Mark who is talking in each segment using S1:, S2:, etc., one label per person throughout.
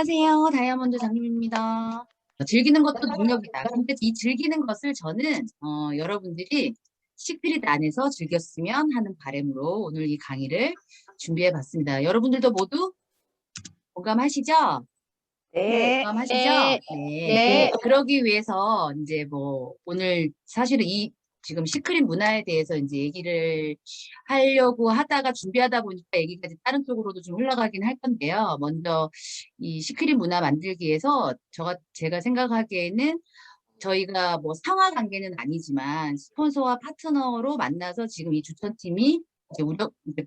S1: 안녕하세요. 다이아몬드 장님입니다. 즐기는 것도 능력이다. 근데 이 즐기는 것을 저는 여러분들이 시크릿 안에서 즐겼으면 하는 바람으로 오늘 이 강의를 준비해 봤습니다. 여러분들도 모두 공감하시죠?
S2: 네.
S1: 공감하시죠? 네.
S2: 네.
S1: 그러기 위해서 이제 뭐 오늘 사실은 이 지금 시크릿 문화에 대해서 이제 얘기를 하려고 하다가 준비하다 보니까 얘기가 이제 다른 쪽으로도 좀 흘러가긴 할 건데요. 먼저 이 시크릿 문화 만들기 위해서 제가 생각하기에는 저희가 뭐 상하 관계는 아니지만 스폰서와 파트너로 만나서 지금 이 추천팀이 이제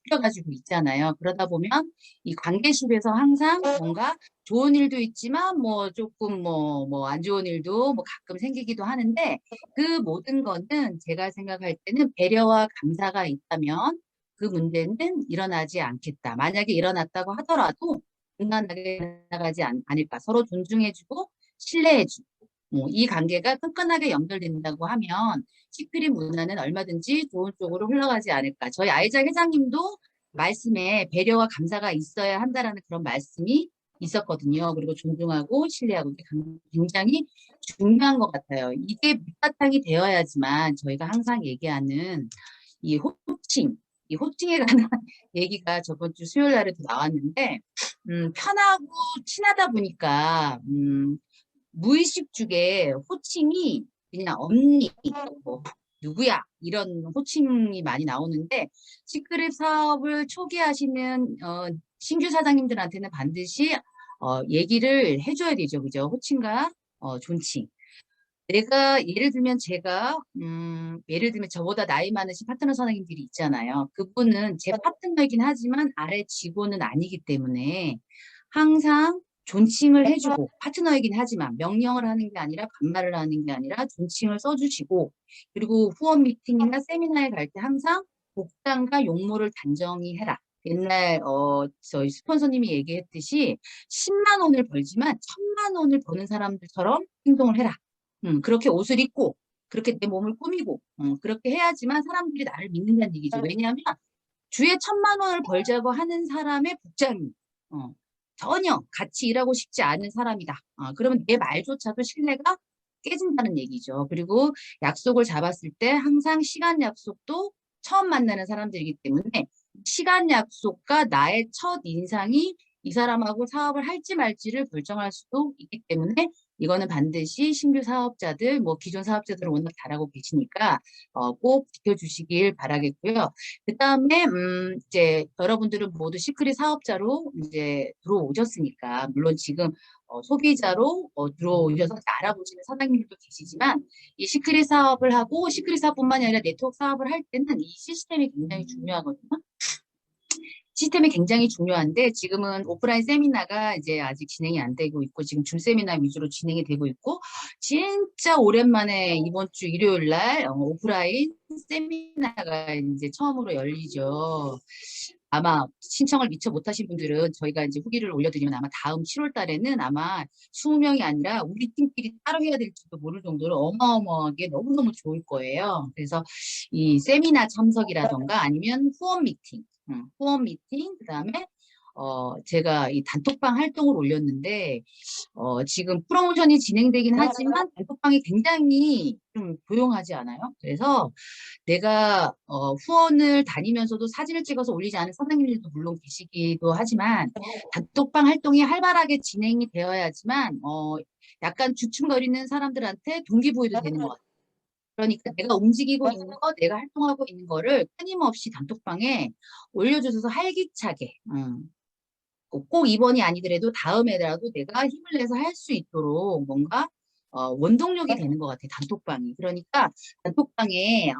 S1: 꾸려가지고 있잖아요. 그러다 보면 이 관계실에서 항상 뭔가 좋은 일도 있지만 뭐 조금 뭐 안 좋은 일도 뭐 가끔 생기기도 하는데 그 모든 거는 제가 생각할 때는 배려와 감사가 있다면 그 문제는 일어나지 않겠다. 만약에 일어났다고 하더라도 인간하게 나가지 않을까. 서로 존중해주고 신뢰해주고 이 관계가 끈끈하게 연결된다고 하면 시크릿 문화는 얼마든지 좋은 쪽으로 흘러가지 않을까. 저희 아이작 회장님도 말씀에 배려와 감사가 있어야 한다라는 그런 말씀이 있었거든요. 그리고 존중하고 신뢰하고 이게 굉장히 중요한 것 같아요. 이게 밑바탕이 되어야지만 저희가 항상 얘기하는 이 호칭, 이 호칭에 관한 얘기가 저번 주 수요일 날에도 나왔는데 편하고 친하다 보니까 무의식 중에 호칭이 그냥 언니, 뭐, 누구야 이런 호칭이 많이 나오는데 시크릿 사업을 초기 하시는 신규 사장님들한테는 반드시 얘기를 해줘야 되죠, 그죠? 호칭과 존칭. 예를 들면 저보다 나이 많으신 파트너 사장님들이 있잖아요. 그분은 제 파트너이긴 하지만 아래 직원은 아니기 때문에 항상 존칭을 해주고 파트너이긴 하지만 명령을 하는 게 아니라 반말을 하는 게 아니라 존칭을 써주시고 그리고 후원 미팅이나 세미나에 갈 때 항상 복장과 용모를 단정히 해라. 옛날 저희 스폰서님이 얘기했듯이 10만 원을 벌지만 1000만 원을 버는 사람들처럼 행동을 해라. 그렇게 옷을 입고, 그렇게 내 몸을 꾸미고, 그렇게 해야지만 사람들이 나를 믿는다는 얘기죠. 왜냐하면 주에 1000만 원을 벌자고 하는 사람의 복장이 전혀 같이 일하고 싶지 않은 사람이다. 그러면 내 말조차도 신뢰가 깨진다는 얘기죠. 그리고 약속을 잡았을 때 항상 시간 약속도 처음 만나는 사람들이기 때문에 시간 약속과 나의 첫 인상이 이 사람하고 사업을 할지 말지를 결정할 수도 있기 때문에 이거는 반드시 신규 사업자들, 뭐 기존 사업자들은 워낙 잘하고 계시니까 꼭 지켜주시길 바라겠고요. 그 다음에 이제 여러분들은 모두 시크릿 사업자로 이제 들어오셨으니까 물론 지금 소비자로 들어오셔서 알아보시는 사장님들도 계시지만 이 시크릿 사업을 하고 시크릿 사업뿐만이 아니라 네트워크 사업을 할 때는 이 시스템이 굉장히 중요하거든요. 시스템이 굉장히 중요한데 지금은 오프라인 세미나가 이제 아직 진행이 안 되고 있고 지금 줌 세미나 위주로 진행이 되고 있고 진짜 오랜만에 이번 주 일요일 날 오프라인 세미나가 이제 처음으로 열리죠. 아마 신청을 미처 못하신 분들은 저희가 이제 후기를 올려드리면 아마 다음 7월 달에는 아마 20명이 아니라 우리 팀끼리 따로 해야 될지도 모를 정도로 어마어마하게 너무너무 좋을 거예요. 그래서 이 세미나 참석이라던가 아니면 후원 미팅, 그다음에 제가 이 단톡방 활동을 올렸는데 지금 프로모션이 진행되긴 하지만 단톡방이 굉장히 좀 조용하지 않아요? 그래서 내가 후원을 다니면서도 사진을 찍어서 올리지 않은 사장님들도 물론 계시기도 하지만 단톡방 활동이 활발하게 진행이 되어야지만 약간 주춤거리는 사람들한테 동기부여도 되는 것 같아요. 그러니까 내가 움직이고 있는 거, 내가 활동하고 있는 거를 끊임없이 단톡방에 올려주셔서 활기차게, 꼭 이번이 아니더라도 다음에라도 내가 힘을 내서 할 수 있도록 뭔가 원동력이 되는 것 같아요, 단톡방이. 그러니까 단톡방에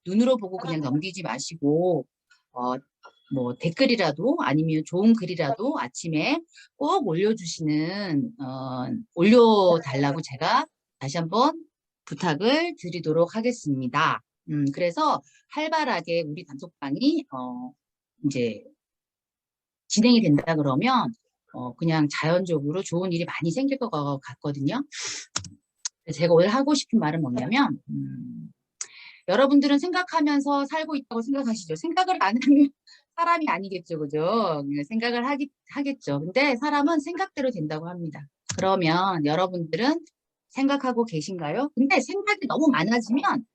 S1: 눈으로 보고 그냥 넘기지 마시고 어, 뭐 댓글이라도 아니면 좋은 글이라도 아침에 꼭 올려달라고 제가 다시 한번 부탁을 드리도록 하겠습니다. 그래서 활발하게 우리 단톡방이 이제 진행이 된다 그러면 그냥 자연적으로 좋은 일이 많이 생길 것 같거든요. 제가 오늘 하고 싶은 말은 뭐냐면 여러분들은 생각하면서 살고 있다고 생각하시죠? 생각을 안 하면 사람이 아니겠죠, 그죠? 그냥 생각을 하겠죠. 근데 사람은 생각대로 된다고 합니다. 그러면 여러분들은 생각하고 계신가요? 근데 생각이 너무 많아지면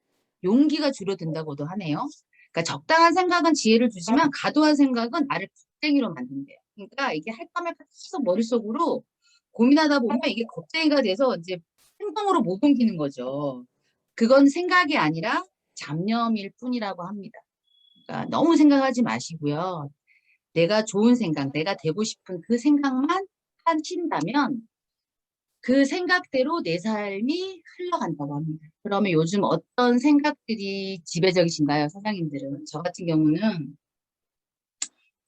S1: 용기가 줄어든다고도 하네요. 그러니까 적당한 생각은 지혜를 주지만 과도한 생각은 나를 겁쟁이로 만든대요. 그러니까 이게 할까 말까 계속 머릿속으로 고민하다 보면 이게 겁쟁이가 돼서 이제 행동으로 못 옮기는 거죠. 그건 생각이 아니라 잡념일 뿐이라고 합니다. 그러니까 너무 생각하지 마시고요. 내가 좋은 생각, 내가 되고 싶은 그 생각만 하신다면 그 생각대로 내 삶이 흘러간다고 합니다. 그러면 요즘 어떤 생각들이 지배적이신가요, 사장님들은? 저 같은 경우는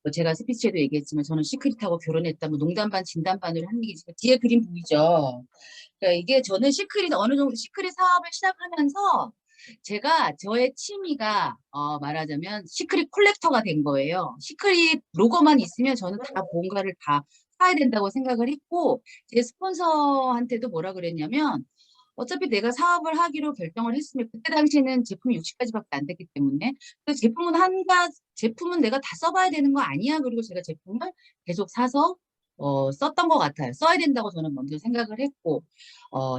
S1: 뭐 제가 스피치에도 얘기했지만 저는 시크릿하고 결혼했다, 뭐 농담 반 진담 반으로 한 얘기지만 뒤에 그림 보이죠? 그러니까 이게 저는 시크릿 어느 정도 시크릿 사업을 시작하면서 제가 저의 취미가 말하자면 시크릿 콜렉터가 된 거예요. 시크릿 로고만 있으면 저는 다 뭔가를 다 사야 된다고 생각을 했고 제 스폰서한테도 뭐라 그랬냐면 어차피 내가 사업을 하기로 결정을 했으면 그때 당시에는 제품이 60가지밖에 안 됐기 때문에 그 제품은 내가 다 써봐야 되는 거 아니야. 그리고 제가 제품을 계속 사서 썼던 것 같아요. 써야 된다고 저는 먼저 생각을 했고,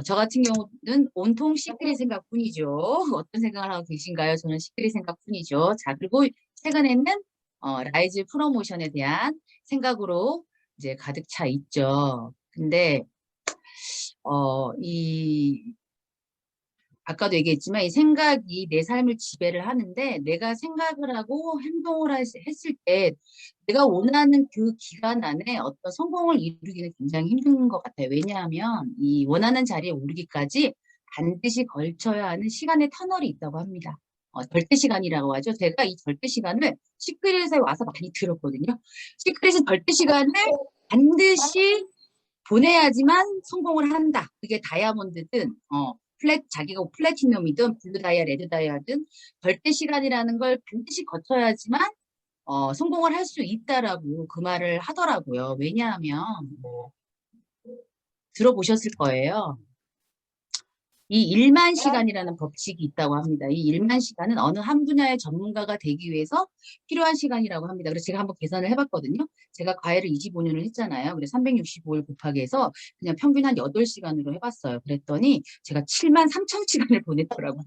S1: 저 같은 경우는 온통 시크릿 생각뿐이죠. 어떤 생각을 하고 계신가요? 저는 시크릿 생각뿐이죠. 자, 그리고 최근에는 라이즈 프로모션에 대한 생각으로 이제 가득 차 있죠. 근데 이 아까도 얘기했지만 이 생각이 내 삶을 지배를 하는데 내가 생각을 하고 행동을 했을 때 내가 원하는 그 기간 안에 어떤 성공을 이루기는 굉장히 힘든 것 같아요. 왜냐하면 이 원하는 자리에 오르기까지 반드시 걸쳐야 하는 시간의 터널이 있다고 합니다. 절대 시간이라고 하죠. 제가 이 절대 시간을 시크릿에 와서 많이 들었거든요. 시크릿은 절대 시간을 반드시 보내야지만 성공을 한다. 그게 다이아몬드든 자기가 플래티넘이든 블루 다이아, 레드 다이아든 절대 시간이라는 걸 반드시 거쳐야지만 성공을 할 수 있다라고 그 말을 하더라고요. 왜냐하면 뭐 들어보셨을 거예요. 이 1만 시간이라는 법칙이 있다고 합니다. 이 1만 시간은 어느 한 분야의 전문가가 되기 위해서 필요한 시간이라고 합니다. 그래서 제가 한번 계산을 해봤거든요. 제가 과외를 25년을 했잖아요. 그래서 365일 곱하기 해서 그냥 평균 한 8시간으로 해봤어요. 그랬더니 제가 7만 3천 시간을 보냈더라고요.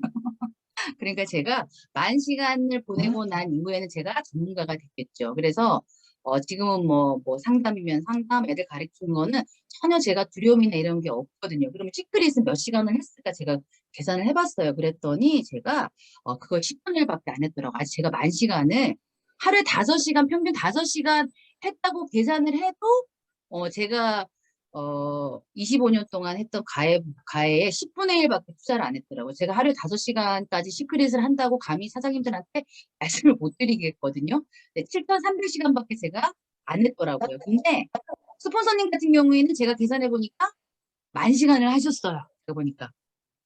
S1: 그러니까 제가 10,000시간을 보내고 난 이후에는 제가 전문가가 됐겠죠. 그래서 지금은 뭐 상담이면 상담, 애들 가르치는 거는 전혀 제가 두려움이나 이런 게 없거든요. 그러면 시크릿은 몇 시간을 했을까 제가 계산을 해봤어요. 그랬더니 제가 그걸 10분의 1밖에 안 했더라고요. 아직 제가 10,000시간을 하루에 5시간, 평균 5시간 했다고 계산을 해도 제가 25년 동안 했던 가해에 10분의 1밖에 투자를 안 했더라고요. 제가 하루에 5시간까지 시크릿을 한다고 감히 사장님들한테 말씀을 못 드리겠거든요. 네, 7,300시간밖에 제가 안 했더라고요. 근데 스폰서님 같은 경우에는 제가 계산해 보니까 10,000시간을 하셨어요. 제가 보니까.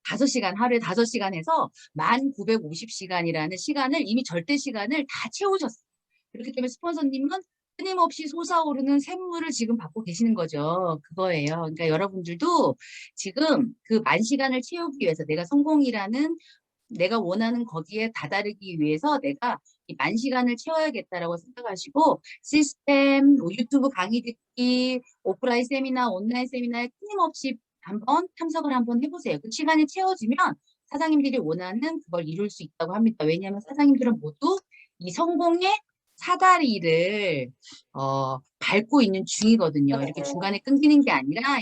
S1: 5시간, 하루에 5시간 해서 1,950시간이라는 시간을 이미 절대 시간을 다 채우셨어요. 그렇기 때문에 스폰서님은 끊임없이 솟아오르는 샘물을 지금 받고 계시는 거죠. 그거예요. 그러니까 여러분들도 지금 그 10,000시간을 채우기 위해서 내가 성공이라는 내가 원하는 거기에 다다르기 위해서 내가 이 10,000시간을 채워야겠다라고 생각하시고 시스템, 뭐 유튜브 강의 듣기, 오프라인 세미나, 온라인 세미나에 끊임없이 한번 참석을 한번 해보세요. 그 시간이 채워지면 사장님들이 원하는 그걸 이룰 수 있다고 합니다. 왜냐하면 사장님들은 모두 이 성공의 사다리를 밟고 있는 중이거든요. 이렇게 중간에 끊기는 게 아니라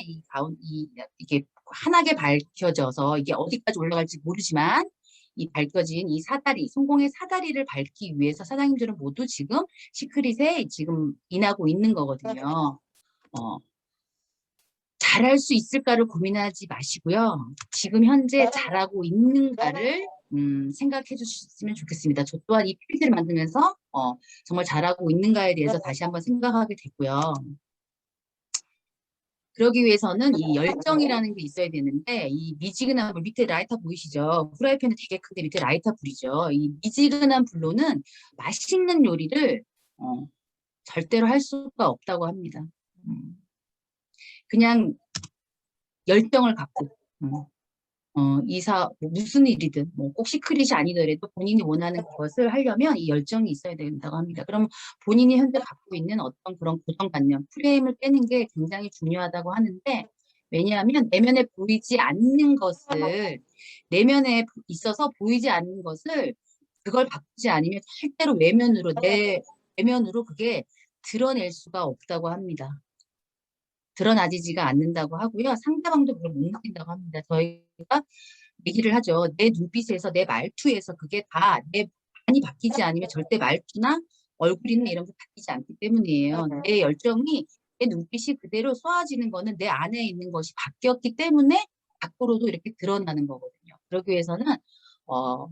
S1: 이게 환하게 밝혀져서 이게 어디까지 올라갈지 모르지만 이 밝혀진 이 사다리, 성공의 사다리를 밟기 위해서 사장님들은 모두 지금 시크릿에 지금 인하고 있는 거거든요. 어, 잘할 수 있을까를 고민하지 마시고요. 지금 현재 잘하고 있는가를 생각해 주셨으면 좋겠습니다. 저 또한 이 필드를 만들면서 정말 잘하고 있는가에 대해서 다시 한번 생각하게 됐고요. 그러기 위해서는 이 열정이라는 게 있어야 되는데 이 미지근한 불 밑에 라이터 보이시죠? 프라이팬은 되게 큰데 밑에 라이터 불이죠. 이 미지근한 불로는 맛있는 요리를 절대로 할 수가 없다고 합니다. 그냥 열정을 갖고 뭐 무슨 일이든, 뭐 꼭 시크릿이 아니더라도 본인이 원하는 것을 하려면 이 열정이 있어야 된다고 합니다. 그럼 본인이 현재 갖고 있는 어떤 그런 고정관념, 프레임을 깨는 게 굉장히 중요하다고 하는데, 왜냐하면 내면에 보이지 않는 것을, 내면에 있어서 보이지 않는 것을, 그걸 바꾸지 않으면 절대로 외면으로 그게 드러낼 수가 없다고 합니다. 드러나지가 않는다고 하고요. 상대방도 그걸 못 느낀다고 합니다. 저희가 얘기를 하죠. 내 눈빛에서, 내 말투에서 그게 다 내 많이 바뀌지 않으면 절대 말투나 얼굴이나 이런 게 바뀌지 않기 때문이에요. 내 열정이, 내 눈빛이 그대로 쏘아지는 거는 내 안에 있는 것이 바뀌었기 때문에 밖으로도 이렇게 드러나는 거거든요. 그러기 위해서는 어,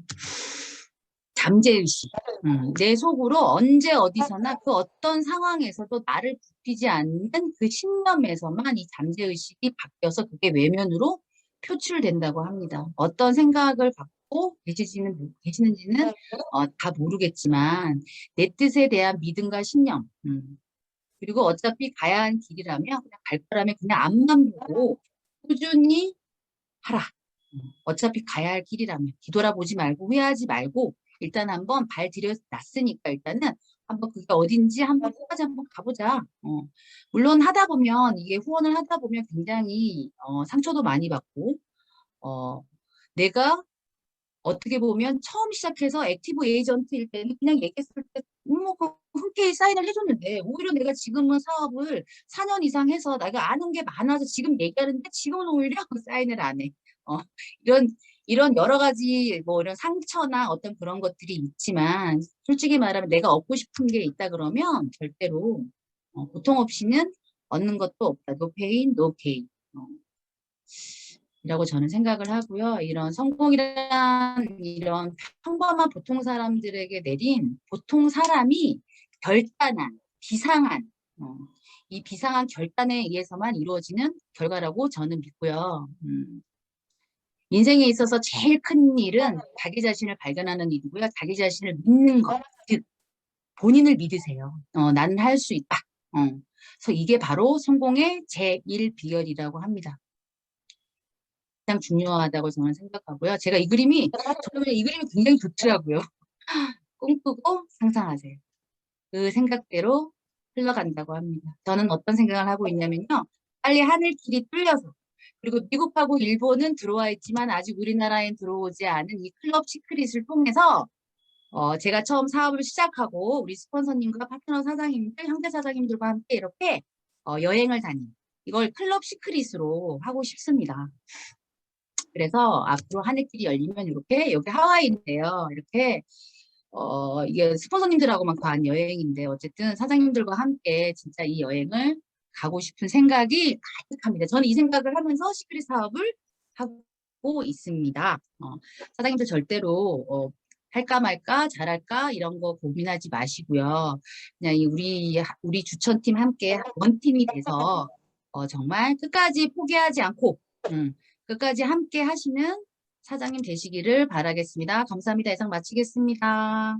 S1: 잠재의식. 내 속으로 언제 어디서나 그 어떤 상황에서도 나를 굽히지 않는 그 신념에서만 이 잠재의식이 바뀌어서 그게 외면으로 표출된다고 합니다. 어떤 생각을 갖고 계시는지는 다 모르겠지만 내 뜻에 대한 믿음과 신념, 그리고 어차피 가야 한 길이라면 그냥 갈 거라면 그냥 앞만 보고 꾸준히 하라. 어차피 가야 할 길이라면 뒤돌아보지 말고 후회하지 말고 일단 한번 발 들여놨으니까 일단은 한번 그게 어딘지 한번 끝까지 한번 가보자. 물론 하다 보면 이게 후원을 하다 보면 굉장히 상처도 많이 받고 내가 어떻게 보면 처음 시작해서 액티브 에이전트일 때는 그냥 얘기했을 때 뭐 흔쾌히 사인을 해줬는데 오히려 내가 지금은 사업을 4년 이상 해서 내가 아는 게 많아서 지금 얘기하는데 지금은 오히려 사인을 안 해. 어, 이런 이런 여러 가지 뭐 이런 상처나 어떤 그런 것들이 있지만 솔직히 말하면 내가 얻고 싶은 게 있다 그러면 절대로 고통 없이는 얻는 것도 없다. No pain, no gain. 이라고 저는 생각을 하고요. 이런 성공이란 이런 평범한 보통 사람들에게 내린 보통 사람이 결단한, 비상한, 이 비상한 결단에 의해서만 이루어지는 결과라고 저는 믿고요. 인생에 있어서 제일 큰 일은 자기 자신을 발견하는 일이고요. 자기 자신을 믿는 것, 즉 본인을 믿으세요. 나는 할 수 있다. 그래서 이게 바로 성공의 제1 비결이라고 합니다. 가장 중요하다고 저는 생각하고요. 제가 저는 이 그림이 굉장히 좋더라고요. 꿈꾸고 상상하세요. 그 생각대로 흘러간다고 합니다. 저는 어떤 생각을 하고 있냐면요. 빨리 하늘길이 뚫려서 그리고 미국하고 일본은 들어와 있지만 아직 우리나라엔 들어오지 않은 이 클럽 시크릿을 통해서 제가 처음 사업을 시작하고 우리 스폰서님과 파트너 사장님들, 형제 사장님들과 함께 이렇게 여행을 다니는 이걸 클럽 시크릿으로 하고 싶습니다. 그래서 앞으로 하늘길이 열리면 이렇게 여기 하와이인데요. 이렇게 이게 스폰서님들하고만 간 여행인데 어쨌든 사장님들과 함께 진짜 이 여행을 가고 싶은 생각이 가득합니다. 저는 이 생각을 하면서 시크릿 사업을 하고 있습니다. 사장님들 절대로 할까 말까 잘할까 이런 거 고민하지 마시고요. 그냥 우리 주천팀 함께 원팀이 돼서 정말 끝까지 포기하지 않고 끝까지 함께 하시는 사장님 되시기를 바라겠습니다. 감사합니다. 이상 마치겠습니다.